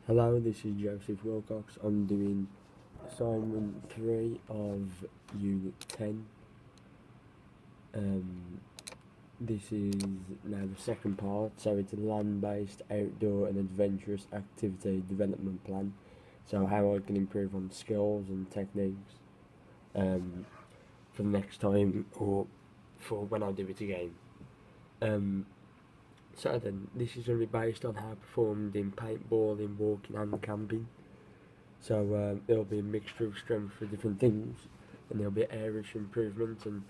Hello, this is Joseph Wilcox. I'm doing assignment 3 of Unit 10. This is now the second part, so it's a land-based outdoor and adventurous activity development plan. So how I can improve on skills and techniques um, for the next time or for when I do it again. Um, so then, this is going to be based on how I performed in paintballing, walking and camping. So there'll be a mixture of strengths for different things, and there'll be areas for improvement and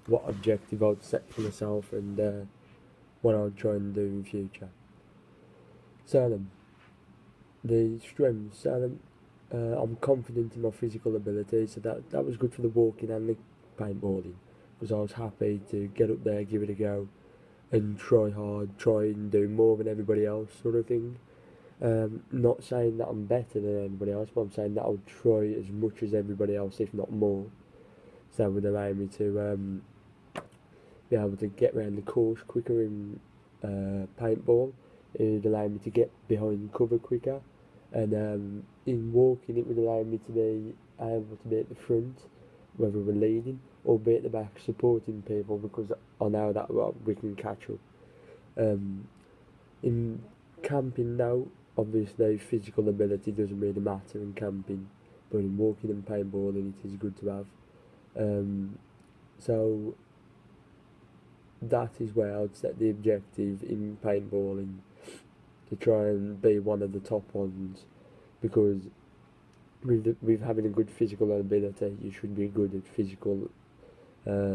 what objective I'd set for myself and what I'll try and do in future. So the strengths. I'm confident in my physical ability, so that was good for the walking and the paintballing, because I was happy to get up there, give it a go, and try hard, try and do more than everybody else, sort of thing. Not saying that I'm better than anybody else, but I'm saying that I'll try as much as everybody else, if not more. So that would allow me to be able to get around the course quicker in paintball. It would allow me to get behind cover quicker, and in walking, it would allow me to be able to be at the front, whether we're leading, or be at the back supporting people, because I know that we can catch up. In camping now, obviously physical ability doesn't really matter in camping, but in walking and paintballing it is good to have. So that is where I'd set the objective in paintballing, to try and be one of the top ones, because with having a good physical ability, you should be good at physical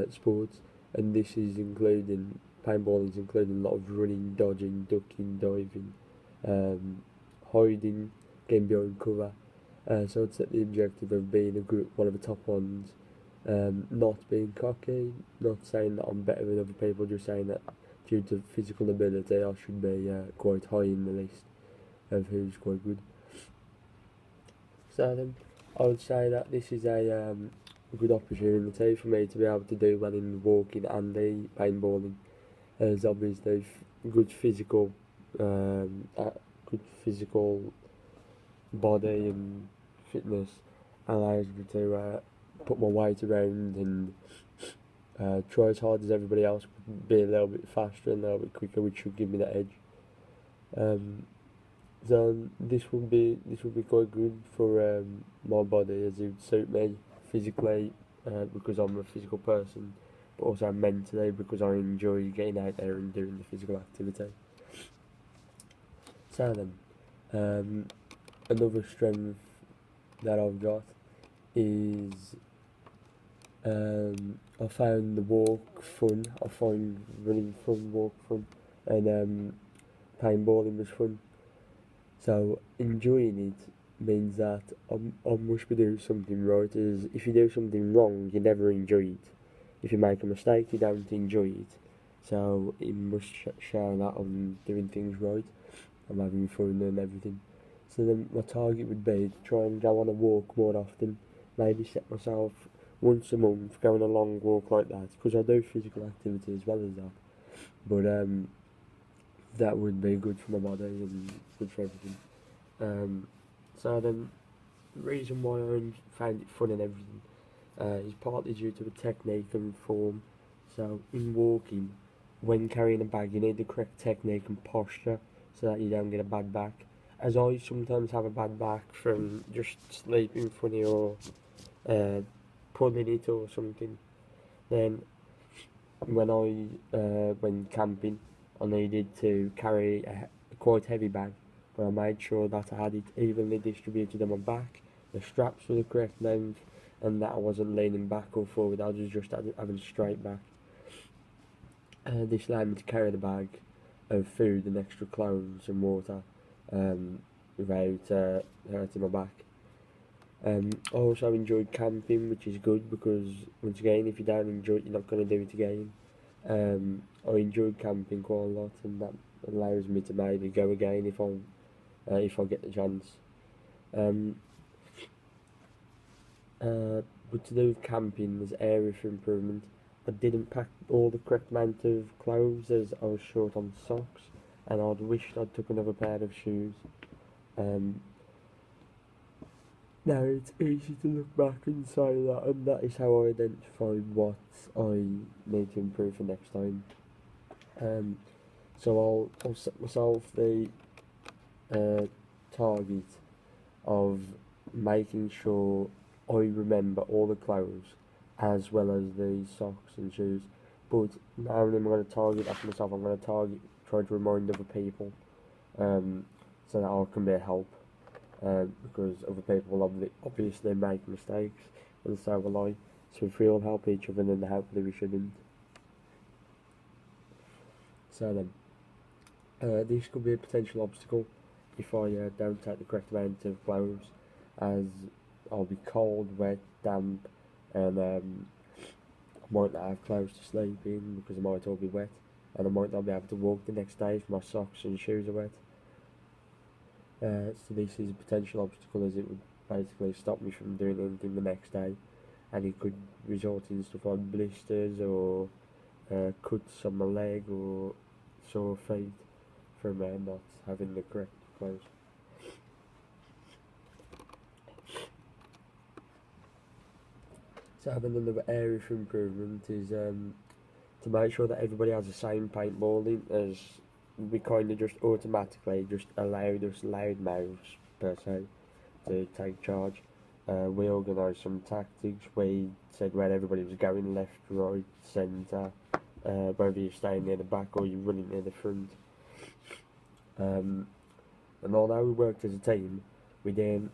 sports, and this is including paintballing is including a lot of running, dodging, ducking, diving, hiding, getting behind cover. So I'd set the objective of being a good one of the top ones. Not being cocky, not saying that I'm better than other people, just saying that due to physical ability I should be quite high in the list of who's quite good. So then I would say that this is a good opportunity for me to be able to do well in walking and the paintballing, as obviously good physical, good physical body and fitness allows me to put my weight around and try as hard as everybody else, be a little bit faster and a little bit quicker, which should give me that edge. Um, so this will be quite good for my body, as it would suit me physically, because I'm a physical person, but also mentally because I enjoy getting out there and doing the physical activity. So then, another strength that I've got is I found the walk fun. I find running fun, walk fun, and paintballing was fun. So enjoying it means that I must be doing something right. As if you do something wrong, you never enjoy it. If you make a mistake, you don't enjoy it. So it must show that I'm doing things right. I'm having fun and everything. So then my target would be to try and go on a walk more often. Maybe set myself once a month, go on a long walk like that, because I do physical activity as well as that. But that would be good for my body and good for everything. So then, the reason why I found it fun and everything is partly due to the technique and form. So in walking, when carrying a bag, you need the correct technique and posture so that you don't get a bad back. As I sometimes have a bad back from just sleeping funny or uh, pulling it or something, then when camping, I needed to carry a quite heavy bag, but I made sure that I had it evenly distributed on my back, the straps were the correct length, and that I wasn't leaning back or forward, I was just having a straight back. This allowed me to carry the bag of food and extra clothes and water without hurting my back. I also enjoyed camping, which is good because, once again, if you don't enjoy it, you're not going to do it again. I enjoyed camping quite a lot, and that allows me to maybe go again if I get the chance. Um, but to do with camping, there's area for improvement. I didn't pack all the correct amount of clothes, as I was short on socks, and I'd wished I'd took another pair of shoes. Um, Now it's easy to look back and say that, and that is how I identify what I need to improve for next time. Um, so I'll set myself the target of making sure I remember all the clothes as well as the socks and shoes. But now I'm going to target that for myself. I'm going to try to remind other people, so that I can be a help. Because other people will obviously make mistakes, and so will I. So if we all help each other, then hopefully we shouldn't. So then, this could be a potential obstacle if I don't take the correct amount of clothes, as I'll be cold, wet, damp, and I might not have clothes to sleep in because I might all be wet, and I might not be able to walk the next day if my socks and shoes are wet. So this is a potential obstacle, as it would basically stop me from doing anything the next day, and it could result in stuff like blisters or cuts on my leg or sore feet from not having the correct clothes. So having another area for improvement is to make sure that everybody has the same paintballing, as we kind of just automatically just allowed us loud mouths per se to take charge. We organised some tactics. We said where everybody was going, left, right, centre, whether you're staying near the back or you're running near the front. And although we worked as a team, we didn't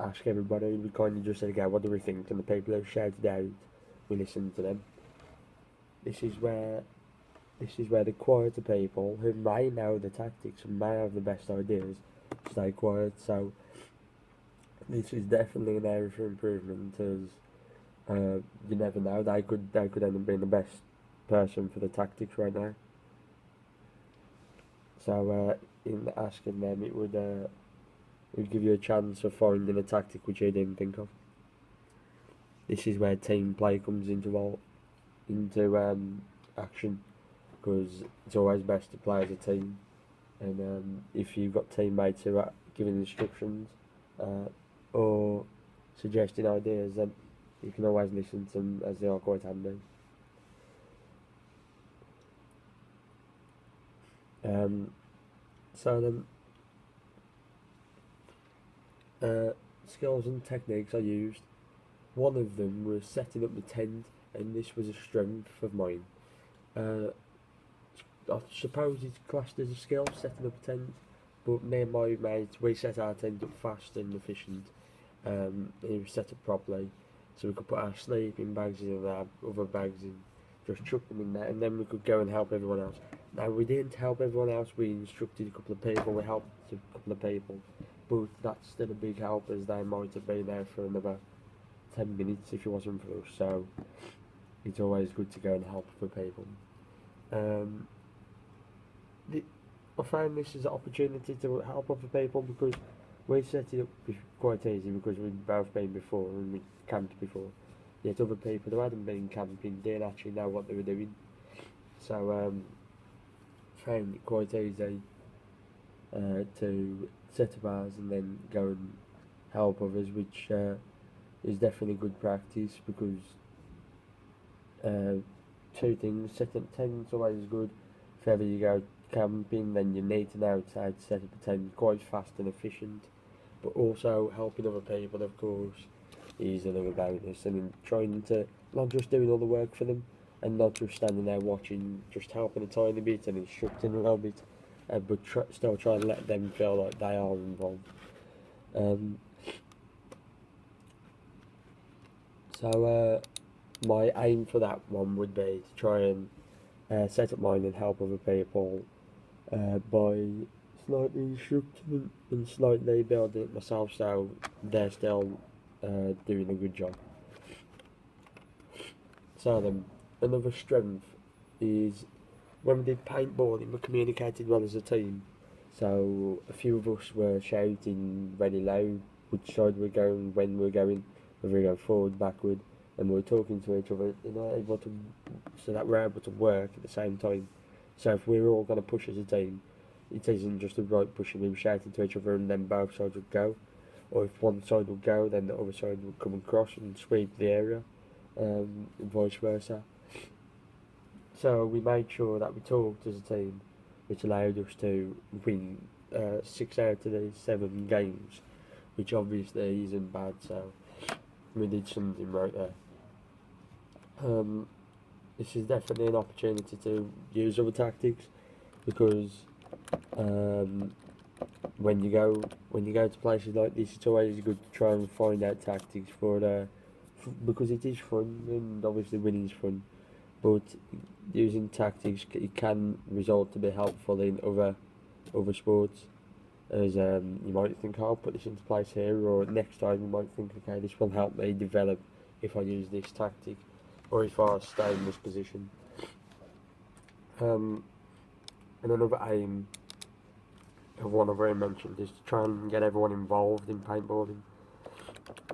ask everybody. We kind of just said, okay, what do we think? And the people who shouted out, we listened to them. This is where the quieter people, who may know the tactics and may have the best ideas, stay quiet. So this is definitely an area for improvement, as you never know, they could end up being the best person for the tactics right now. So in asking them, it would give you a chance of finding a tactic which you didn't think of. This is where team play comes into action, because it's always best to play as a team, and if you've got teammates who are giving instructions or suggesting ideas, then you can always listen to them, as they are quite handy. So then, skills and techniques I used. One of them was setting up the tent, and this was a strength of mine. I suppose it's classed as a skill, setting up a tent, but me and my mates, we set our tent up fast and efficient. It was set up properly, so we could put our sleeping bags in and our other bags in, just chuck them in there, and then we could go and help everyone else. Now, we didn't help everyone else, we instructed a couple of people, we helped a couple of people, but that's still a big help, as they might have been there for another 10 minutes if it wasn't for us. So it's always good to go and help other people. I found this as an opportunity to help other people, because we set it up quite easy, because we'd both been before and we camped before. Yet other people who hadn't been camping didn't actually know what they were doing. So found it quite easy to set up ours and then go and help others, which is definitely good practice, because two things: setting up tents always good. If ever you go camping, then you need to know how to set up a tent quite fast and efficient. But also helping other people, of course, is another bonus, and trying to not just doing all the work for them, and not just standing there watching, just helping a tiny bit and instructing a little bit, but still trying to let them feel like they are involved. So my aim for that one would be to try and set up mine and help other people by slightly instructing them and slightly building it myself, so they're still doing a good job. So then, another strength is when we did paintballing, we communicated well as a team. So a few of us were shouting very loud which side we're going, when we're going, whether we go forward, backward, and we're talking to each other, able to, so that we're able to work at the same time. So if we're all going to push as a team, it isn't just the right pushing and shouting to each other and then both sides would go. Or if one side would go, then the other side would come across and sweep the area, and vice versa. So we made sure that we talked as a team, which allowed us to win 6 out of the 7 games, which obviously isn't bad, so we did something right there. This is definitely an opportunity to use other tactics, because when you go to places like this, it's always good to try and find out tactics because it is fun, and obviously winning is fun, but using tactics it can result to be helpful in other sports. As you might think, oh, I'll put this into place here, or next time you might think, okay, this will help me develop if I use this tactic, or if I stay in this position. And another aim of one I've already mentioned is to try and get everyone involved in paintballing.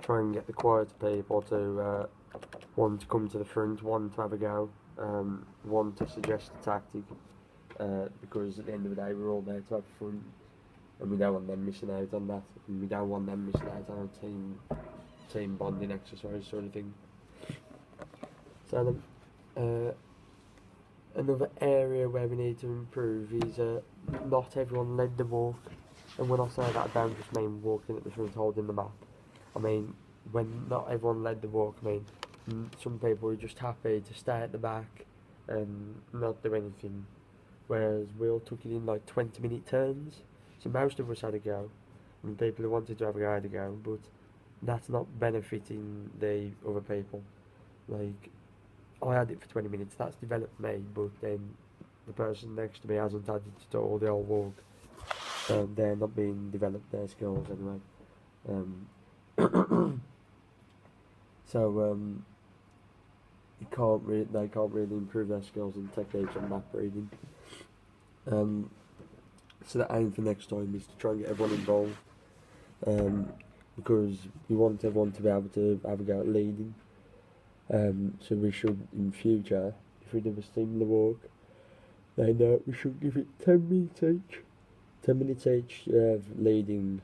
Try and get the quieter people to one to come to the front, one to have a go, one to suggest a tactic, because at the end of the day we're all there to have fun, and we don't want them missing out on that, and we don't want them missing out on a team bonding exercise sort of thing. So another area where we need to improve is not everyone led the walk, and when I say that I don't just mean walking at the front holding the map. I mean when not everyone led the walk, I mean some people were just happy to stay at the back and not do anything, whereas we all took it in like 20-minute turns. So most of us had a go, and people who wanted to have a go had a go, but that's not benefiting the other people. Like, I had it for 20 minutes, that's developed me, but then the person next to me hasn't had it to all the whole walk, and they're not being developed their skills anyway. So they can't really improve their skills and techniques on map reading. So the aim for next time is to try and get everyone involved, because we want everyone to be able to have a go at leading. So we should, in future, if we do a similar walk, then we should give it 10 minutes each. 10 minutes each of leading,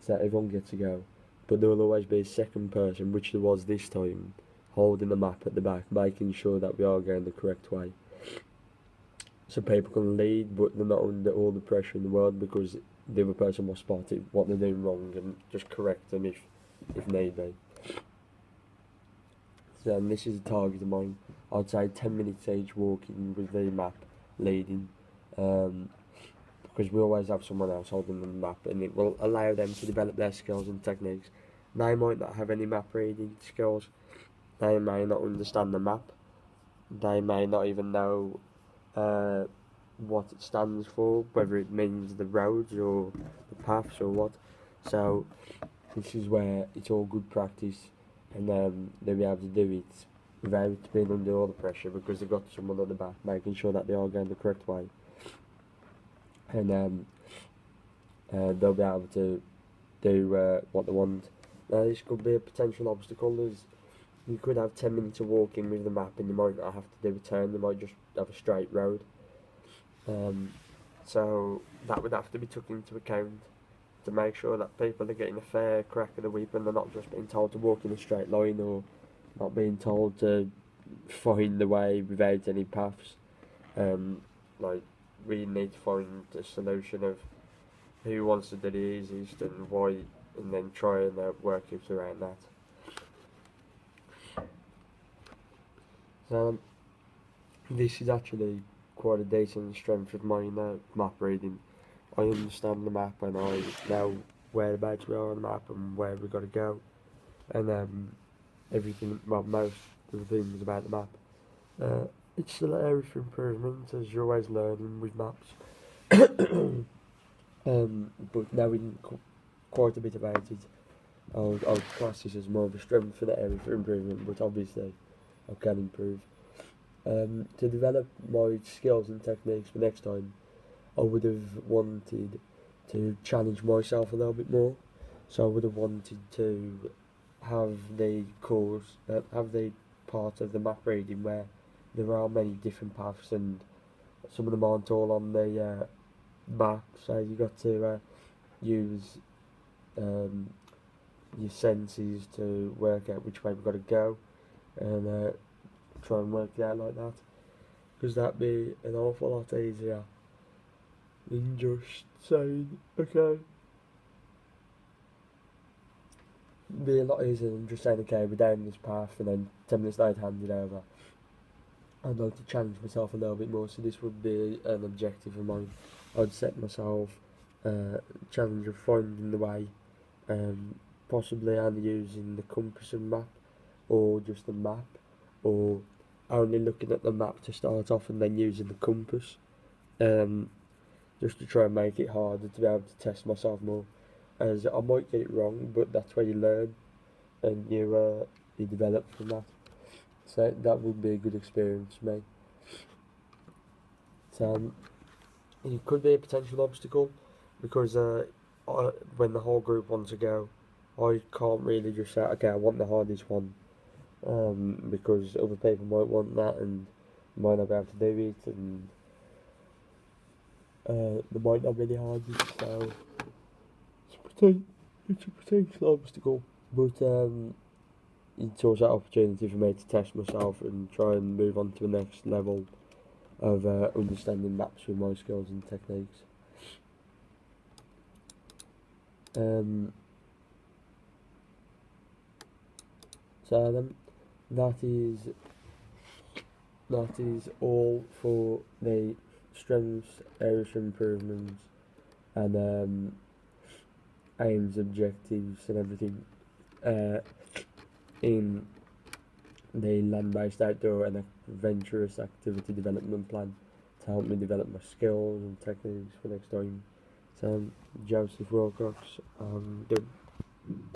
so that everyone gets a go. But there will always be a second person, which there was this time, holding the map at the back, making sure that we are going the correct way. So people can lead, but they're not under all the pressure in the world, because the other person will spot it, what they're doing wrong, and just correct them if need be. So and this is a target of mine. I'd say 10 minutes each walking with the map leading, because we always have someone else holding the map, and it will allow them to develop their skills and techniques. They might not have any map reading skills, they may not understand the map, they may not even know what it stands for, whether it means the roads or the paths or what. So this is where it's all good practice, and they'll be able to do it without being under all the pressure, because they've got someone on the back making sure that they are going the correct way, and they'll be able to do what they want. Now this could be a potential obstacle, as you could have 10 minutes of walking with the map and you might not have to do a turn, you might just have a straight road. So that would have to be took into account to make sure that people are getting a fair crack of the whip, and they're not just being told to walk in a straight line, or not being told to find the way without any paths. Like, we need to find a solution of who wants to do the easiest and why, and then try and work it around that. So this is actually quite a decent strength of mine, map reading. I understand the map, and I know whereabouts we are on the map and where we've got to go, and everything, well, most of the things about the map. It's still an area for improvement, as you're always learning with maps. But knowing quite a bit about it, I'll class this as more of a strength for the area for improvement, but obviously I can improve. To develop my skills and techniques for next time, I would have wanted to challenge myself a little bit more. So I would have wanted to have the course, have the part of the map reading where there are many different paths, and some of them aren't all on the map, so you got to use your senses to work out which way we've got to go, and try and work it out like that, because that'd be an awful lot easier than just saying, okay. Be a lot easier than just saying, okay, we're down this path, and then 10 minutes later hand it over. I'd like to challenge myself a little bit more, so this would be an objective of mine. I'd set myself a challenge of finding the way, possibly only using the compass and map, or just the map, or only looking at the map to start off and then using the compass, just to try and make it harder to be able to test myself more, as I might get it wrong, but that's where you learn, and you develop from that. So that would be a good experience for me. So it could be a potential obstacle, because when the whole group wants to go, I can't really just say, okay, I want the hardest one, because other people might want that and might not be able to do it, and they might not be the hardest, so it's a potential obstacle, but it's also an opportunity for me to test myself and try and move on to the next level of understanding maps with my skills and techniques. So then, that is all for the strengths, areas for improvements, and aims, objectives, and everything in the land-based outdoor and adventurous activity development plan to help me develop my skills and techniques for next time. So, Joseph Wilcox, done.